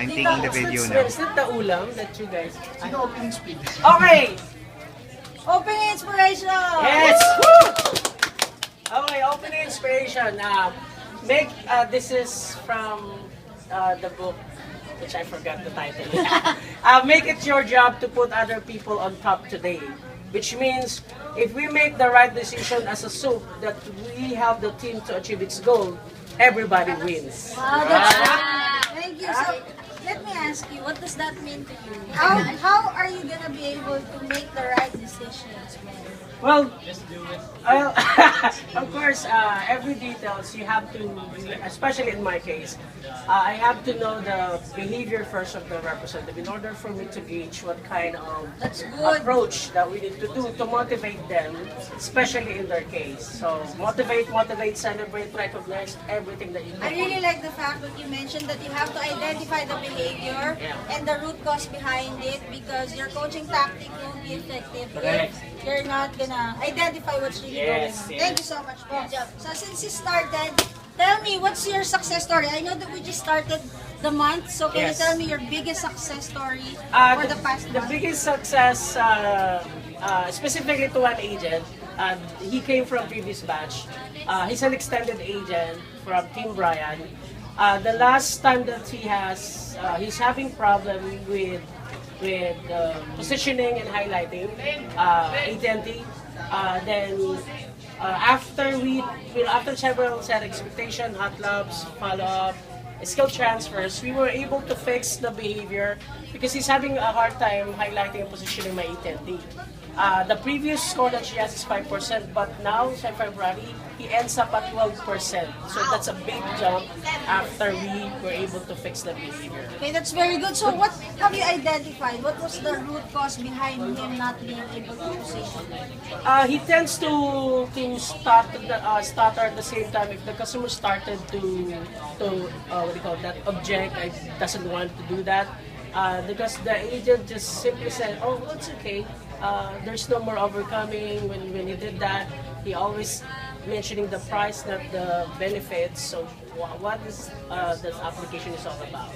I'm taking the video now. Is that the ulam that you guys... Sino opening speed? Okay! Opening inspiration! Yes! Woo! Okay, opening inspiration. This is from the book, which I forgot the title. Make it your job to put other people on top today. Which means, if we make the right decision as a soup that we help the team to achieve its goal, everybody wins. Wow, that's Thank you. So, let me ask you, what does that mean to you? How are you gonna be able to make the right decisions, man? Well, of course, every details you have to, especially in my case, I have to know the behavior first of the representative in order for me to gauge what kind of approach that we need to do to motivate them, especially in their case. So motivate, celebrate, recognize everything that you do. I really like the fact that you mentioned that you have to identify the behavior and the root cause behind it, because your coaching tactic won't be effective if you're not gonna identify what's really going on. Thank you so much, Bob. So since you started, tell me, what's your success story? I know that we just started the month, so can you tell me your biggest success story for the past month? The biggest success, specifically to one agent, he came from previous batch. He's an extended agent from Team Brian. The last time that he's having problem with positioning and highlighting AT&T. Then after several set expectation, hot labs, follow-up, skill transfers, we were able to fix the behavior because he's having a hard time highlighting and positioning my AT&T. The previous score that she has is 5%, but now, sa February, he ends up at 12%. So that's a big jump after we were able to fix the behavior. Okay, that's very good. So what have you identified? What was the root cause behind him not being able to position? He tends to stutter at the same time. If the customer started to what do you call that, object, I doesn't want to do that. Because the agent just simply said, "Oh, it's okay. There's no more overcoming." When he did that, he always mentioning the price, not the benefits. So what is this application is all about?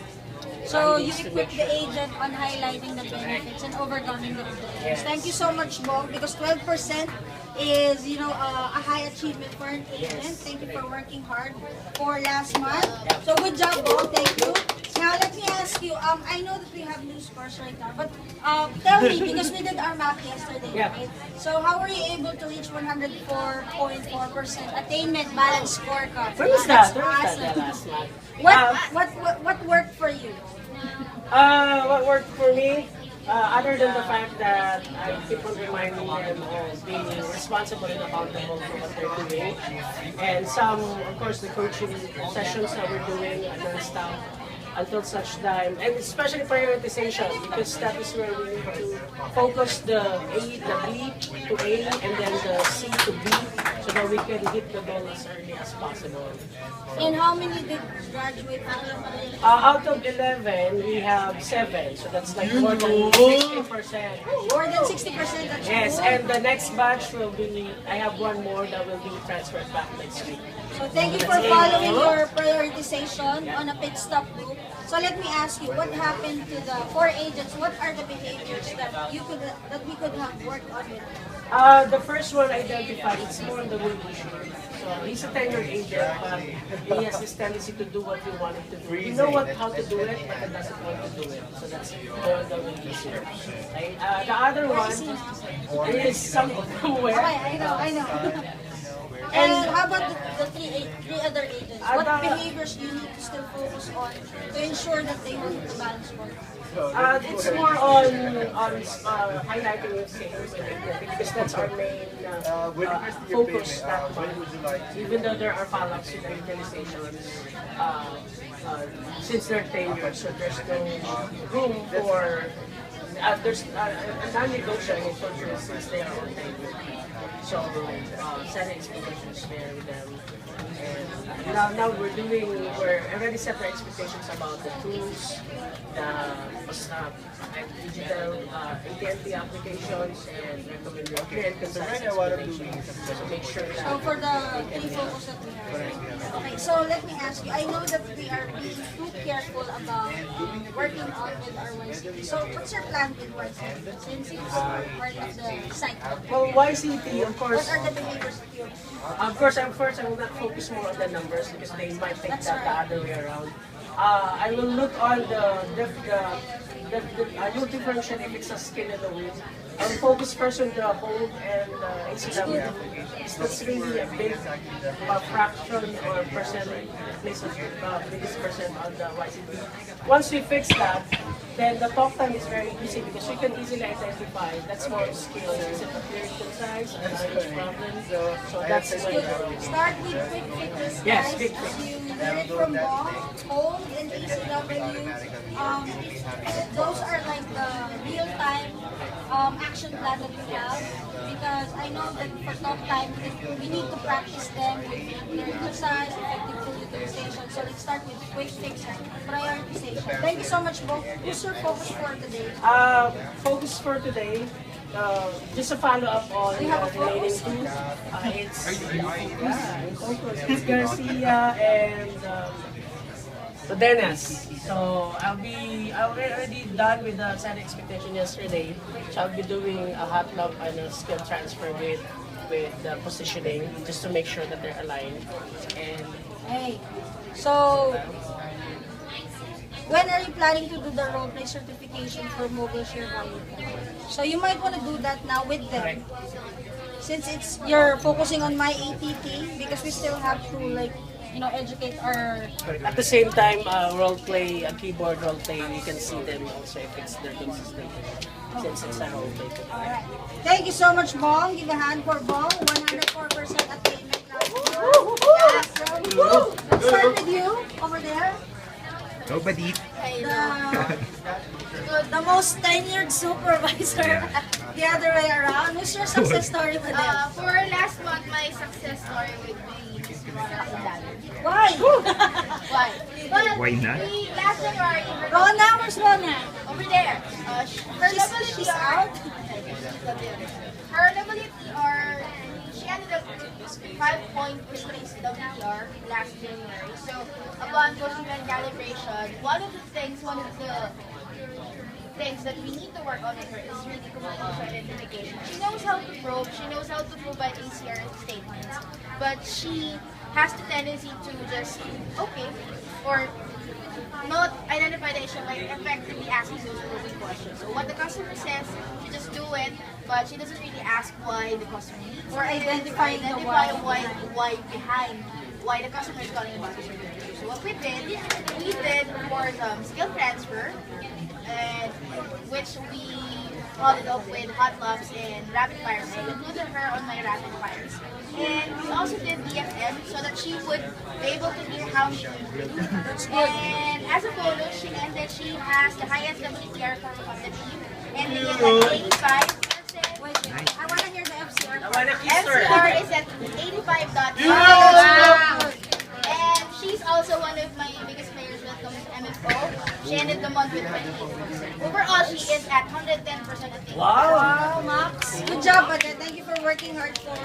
So you equip the agent on highlighting the benefits and overcoming the objections. Thank you so much, Bob, because 12% is, a high achievement for an agent. Thank you for working hard for last month. So good job, Bob. Thank you. Now let me ask you, I know that we have new scores right now, but tell me, because we did our math yesterday, right? So how were you able to reach 104.4% attainment balance scorecard? Where was that? That's Where was awesome. that last month? What worked for you? What worked for me, other than the fact that I keep on reminding them of being responsible and accountable for what they're doing, and some, of course, the coaching sessions that we're doing non-stop until such time, and especially prioritization, because that is where we need to focus the B to A and then the C to B, so that we can hit the goal as early as possible. And how many did graduate? Out of 11, we have 7, so that's like more than 60%. More than 60%. That's Yes, good. and the next batch will be, I have one more that will be transferred back next week. So thank you for following your prioritization on a pit stop group. So let me ask you, what happened to the 4 agents? What are the behaviors that we could have worked on with? The first one identified, it's more on the will issue. So he's a tenured agent, but he has this tendency to do what he wanted to do. He know how to do it, but he doesn't want to do it. So that's more on the will issue. Right? The other one is somewhere. Okay, I know. And how about the three other agents? What behaviors do you need to still focus on to ensure that they will hit the balance score? It's more on highlighting your sales because that's our main focus that month. Even though there are follow-ups with the organizations since they're tenured, so there's no room for there's a non-negotiable culture since they are on table. So setting expectations there with them. And now we're already set our expectations about the tools, the digital AT&T applications, and recommend clear and concise explanations to make sure So that for the three focus that we have. Okay, so let me ask you. I know that we are being too careful about working out with our YCT. So what's your plan with YCT since it's part of the cycle? well, YCT, of What course. are the behaviors that you Of course, I will not focus more on the numbers because they might think That's that the right. other way around. I will look on I will differentiate if it's a skin in the wind. I'll focus first on the hold and ACW. That's really a big fraction or percent, place of biggest percent on the YCT. Once we fix that, then the talk time is very easy because we can easily identify that's more skill. Is it a clear concise or language problem? So that's when start with quick fixes, Yes, guys. quick As fix. you heard from Bob, hold and ACW. Those are like the real-time action plan that we have because I know that for talk time we need to practice them with their exercise, effective tool utilization. So let's start with quick fix and prioritization. Thank you so much, Bob. Who's your focus for today? Focus for today. Just a follow up on You have a the remaining focus? two. It's Garcia and Dennis. So I already done with the set expectation yesterday. So I'll be doing a hot love and a skill transfer with the positioning just to make sure that they're aligned. And Hey, so when are you planning to do the role play certification for mobile share value? So you might want to do that now with them. Since you're focusing on my ATT because we still have to educate our. at the same time, role play, keyboard role play, you can see them also if it's they're consistent. Since it's a role play. Alright. Thank you so much, Bong. Give a hand for Bong. 104% attainment last year. Awesome. Let's start with you over there. Nobody. The most tenured supervisor. The other way around. What's your success story with them? For last month, my success story would be Rona Indalo. Why? Why? But Why not? Last January, Rona, where's Rona? over there, her She's WT out? her WT are, she ended up 5.3 WTR last January. So upon posting and calibration, one of the things that we need to work on with her is really communication identification. She knows how to probe, she knows how to provide ACR statements, but she has the tendency to just, okay, or not identify the issue by effectively asking those probing questions. So what the customer says, she just do it, but she doesn't really ask why the customer needs Or it, identify the identify why. why behind why the customer is calling about this issue. So what we did for skill transfer, and which we followed up with hot labs and rapid fires. So we included her on my rapid fires. And we also did DFM so that she would be able to hear how she would do. And as a bonus, she has the highest WTR from the team. And they get at 85%. Wait, I want to hear the FCR. I wanna kiss her. MCR is at 85.5. And she's also one of my biggest players when it comes to MFO. She ended the month with 28%. Overall, she is at 110% attainment. Wow, Max. Good job, Badet. Thank you for working hard for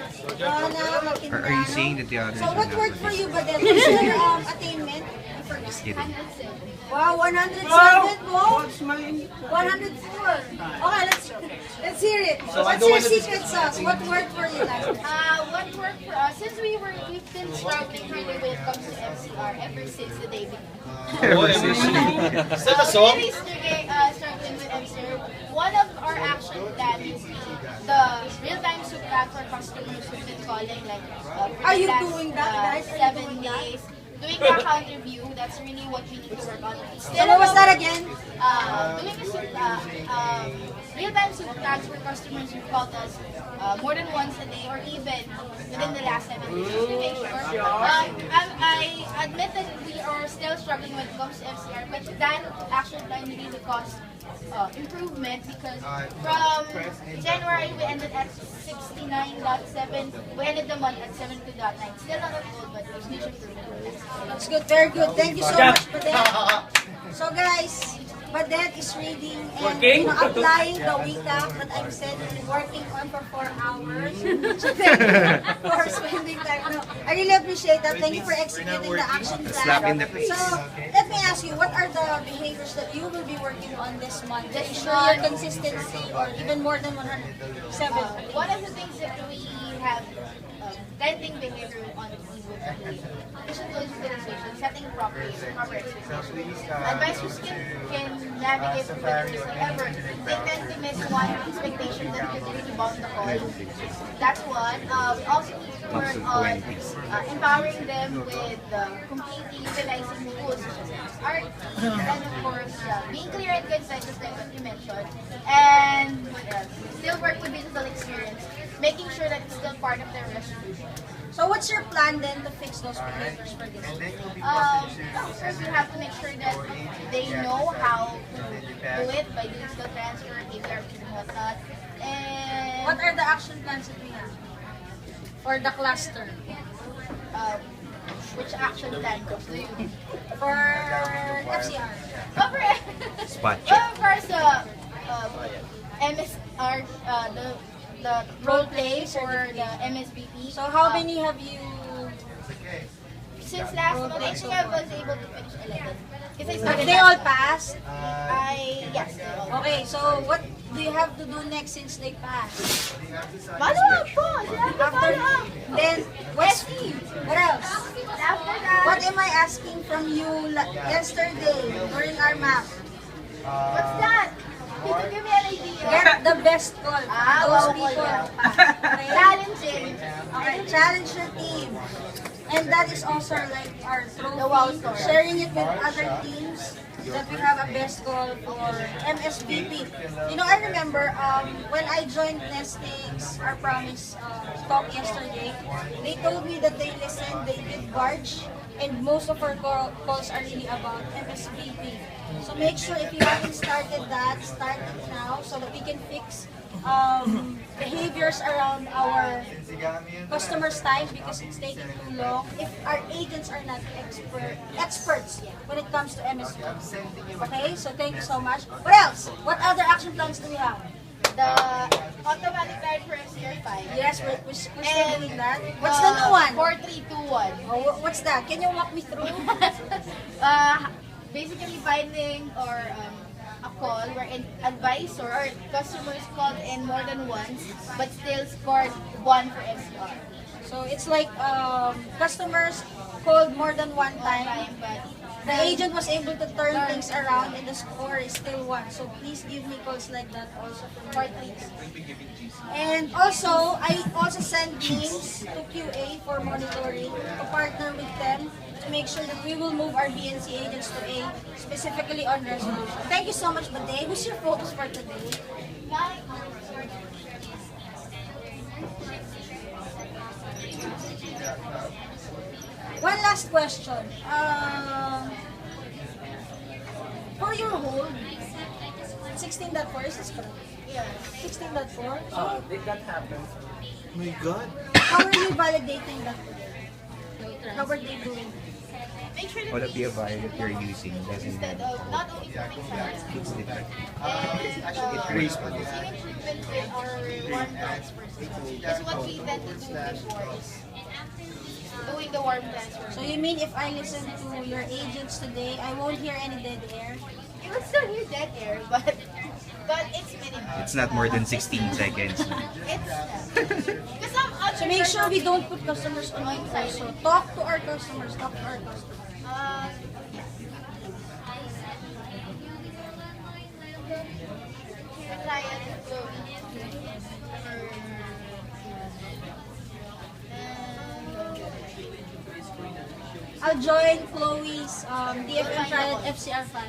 Rona, Maquindano. Are you saying that the others So are what not worked for like you, Badet? What's your attainment? I forgot. kidding? 107. Wow, 107 mo? What's my 104. Okay, let's hear it. What's your secret sauce? What worked for you last time? What worked for us, since we've been struggling really when it comes to MCR ever since the day began. Really struggling with MCR. One of our actions that is the real-time support for customers who've been calling for Are the you last, doing that, guys? Are you 7 doing that? days. Doing the account review, that's really what we need to work on. So what was that again? Doing a real-time transfer customers who called us more than once a day or even within the last 7 days just to make sure. I admit that we are still struggling when it comes to FCR, but that action plan really caused improvement because from January we ended at 69.7, we ended the month at 72.9. Still not at goal, but there's huge improvement. That's good, very good. Thank you so much, Badet. So guys, Badet is reading and applying the WICAP that I've said working on for 4 hours. So thank you for spending time. No, I really appreciate that. Thank you for executing the action Slap in the plan. face. So let me ask you, what are the behaviors that you will be working on this month to ensure your consistency or even more than 107? One of the things that we have trending behavior on the digital utilization, setting proper expectations. Advisors can navigate through the however, they tend to miss one expectation that could really bound the call. That's one. We also need to work on empowering them with completely utilizing tools such as art, and of course, being clear and concise, just like what you mentioned, and still work with digital experience, making sure that it's still part of their resolution. So what's your plan then to fix those behaviors for this week? First, we have to make sure that they know how to do it by digital transfer, APRP, and whatnot. And What are the action plans that we have for the cluster? which action plan goes to you? For FCR? Spot Well, check. of course, MSR, the role plays or the MSBP. So how many have you? Since last month, I think I was able to finish 11. Because I started They all passed? yes, they all. Okay, so what do you have to do next since they passed? Follow up po! Sinabi ko After, follow up! then, what else? After that, What am I asking from you yesterday during our map? what's that? Can you give me an idea? Get the best call from Ah, those wow, people. yeah. Okay? Challenging. Okay, challenge your team. And that is also like our The wow trophy, story. sharing it with other teams that we have a best call for MSVP. You know, I remember when I joined Nestings, our promise talk yesterday, they told me that they listened, they did barge, and most of our calls are really about MSVP. So make sure if you haven't started that, start it now so that we can fix behaviors around our customers' time because it's taking too long. If our agents are not experts when it comes to MSP. Okay, so thank you so much. What else? What other action plans do we have? The automatic guide for FCR 5. Yes, we're still doing that. And, What's the new one? 4321. Oh, what's that? Can you walk me through? Basically finding or a call where an advisor or customers called in more than once but still scored 1 for FCR. So it's like customers called more than one time. But The agent was able to turn things around and the score is still 1. So please give me calls like that also for my clients. And also, I also send names to QA for monitoring to partner with them to make sure that we will move our BNC agents to A, specifically on resolution. Thank you so much, Badet. Who's your focus for today? One last question. For your hold, 16.4 is this correct? yeah. 16.4? So, Did that happen? My God. how are you validating that today? How are they doing? Make sure that All of the we above that you're using doesn't instead of not only putting some it's different. and graceful. seeing improvement with our warm transfers. Because what we tend to do before is doing the warm transfer. So you mean if I listen to your agents today, I won't hear any dead air? You will still hear dead air, but it's minimal. It's not more than 16 seconds. It's because some other So make sure we don't put customers on mute also. Talk to our customers, talk to our customers. I'll join Chloe's DFM trial at FCR5.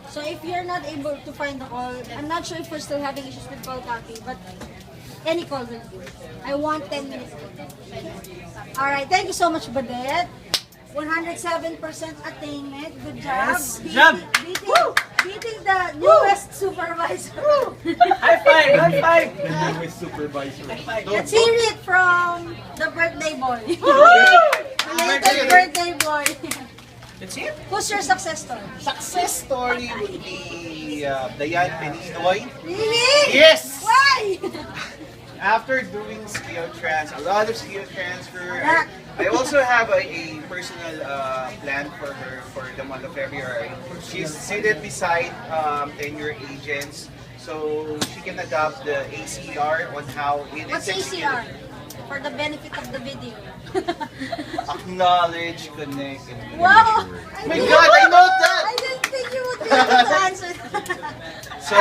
So if you're not able to find the call, I'm not sure if we're still having issues with call copy, but any call will do. I want 10 minutes. Alright, thank you so much, Badette. 107% attainment. Good job. Yes, good job. Beating the newest supervisor. High five! High five! With supervisor. Let's hear it from the birthday boy. Belated birthday boy. That's it. Who's your success story? Success story would be Dayan Beninoy. Really? Yes! Why? After doing a lot of skill transfer, I also have a personal plan for her for the month of February. She's seated beside tenure agents, so she can adopt the ACR on how it is What's executed. ACR? For the benefit of the video. Acknowledge, connect, and Wow! Oh my God, I know that! I didn't think you would be able to answer that. So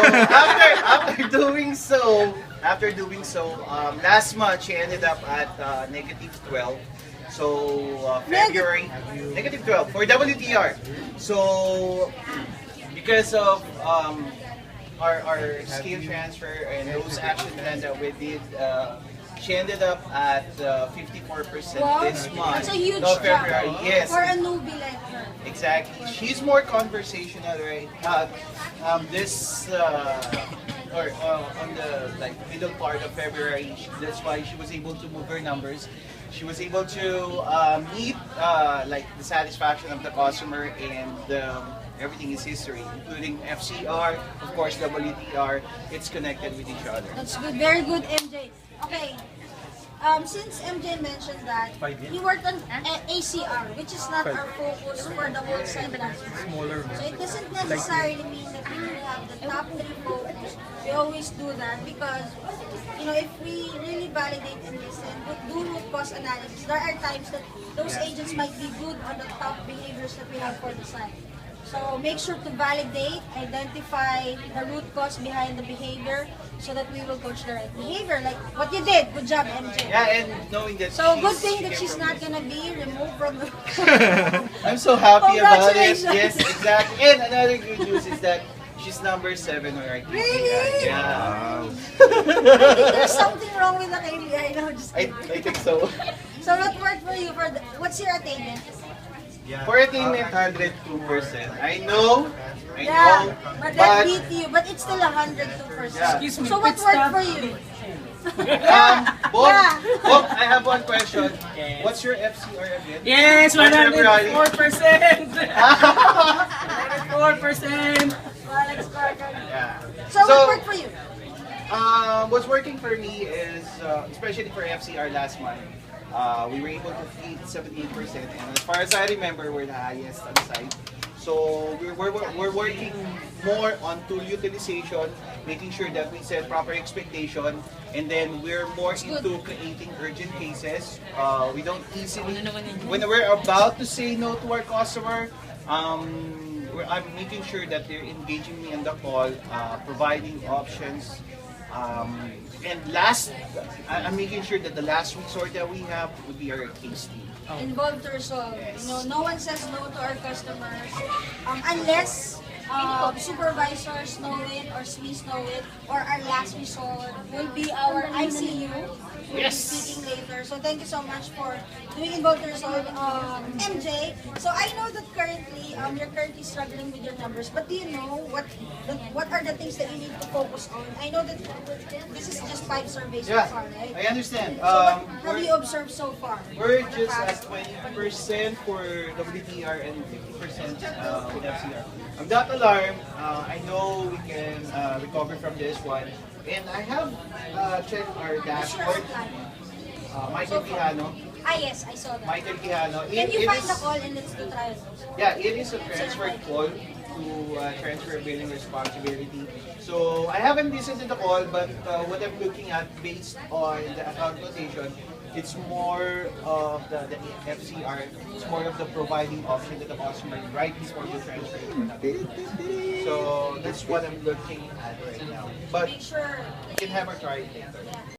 after doing so, last month she ended up at -12. So February -12 for WTR. So because of our skill transfer and those action plan that we did, she ended up at 54% Wow, this month. that's a huge No, jump. February, yes. For a newbie like her. Exactly. She's more conversational, right? On the middle part of February, that's why she was able to move her numbers. She was able to meet the satisfaction of the customer, and everything is history, including FCR, of course WTR. It's connected with each other. That's good. Very good, MJ. Okay. Since MJ mentioned that he worked on ACR, which is not our focus for the whole semester. So it doesn't necessarily mean that we will have the top 3 focus. We always do that because, if we really validate and listen, do root cause analysis, there are times that those agents might be good on the top behaviors that we have for the site. So make sure to validate, identify the root cause behind the behavior so that we will coach the right behavior. Like what you did. Good job, MJ. Yeah, and knowing that So good thing she that came she's from not this- gonna be removed from the I'm so happy about it. Congratulations. Yes, exactly. And another good news is that she's number 7 on our KPI. Really? Yeah. I think there's something wrong with the KPI. No, just I kidding. think so. So what worked for you? What's your attainment? For attainment, 102%. I know, Yeah, but that but beat you. But it's still 102%. Yeah. Excuse me, So what pit worked stop. for you? Bob, Yeah. Bob, I have one question. Yes. What's your FCR again? Yes, For February? 104%! 104%! Alex Parker. Yeah. So what worked for you? What's working for me is, especially for FCR last month, we were able to feed 78%, and as far as I remember, we're the highest on the site. So we're working more on tool utilization, making sure that we set proper expectation, and then we're more into creating urgent cases. We don't easily, when we're about to say no to our customer, I'm making sure that they're engaging me on the call, providing options. And last, I'm making sure that the last resort that we have would be our case team. Involved to resolve. No one says no to our customers unless supervisors know it or SMEs know it, or our last resort will be our ICU. We'll be speaking later. So thank you so much for doing Involved to Resolve, MJ. So I know that currently you're currently struggling with your numbers, but do you know what are the things that you need to focus on? I know that this is just 5 surveys so Yeah, far, right? I understand. So what have you observed so far? We're just at 20% for WTR and 50% with FCR. I'm not alarmed. I know we can recover from this one. And I have checked our What's your dashboard. plan? Michael Quijano. Yes, I saw that. Michael Quijano. Can you It find is- the call and let's do trials? Yeah, it is a transfer call to transfer billing responsibility. So I haven't listened to the call, but what I'm looking at based on the account notation, it's more of the FCR. It's more of the providing option to the customer right before you transfer it. So that's what I'm looking at right now. But Make sure we can have a try it later.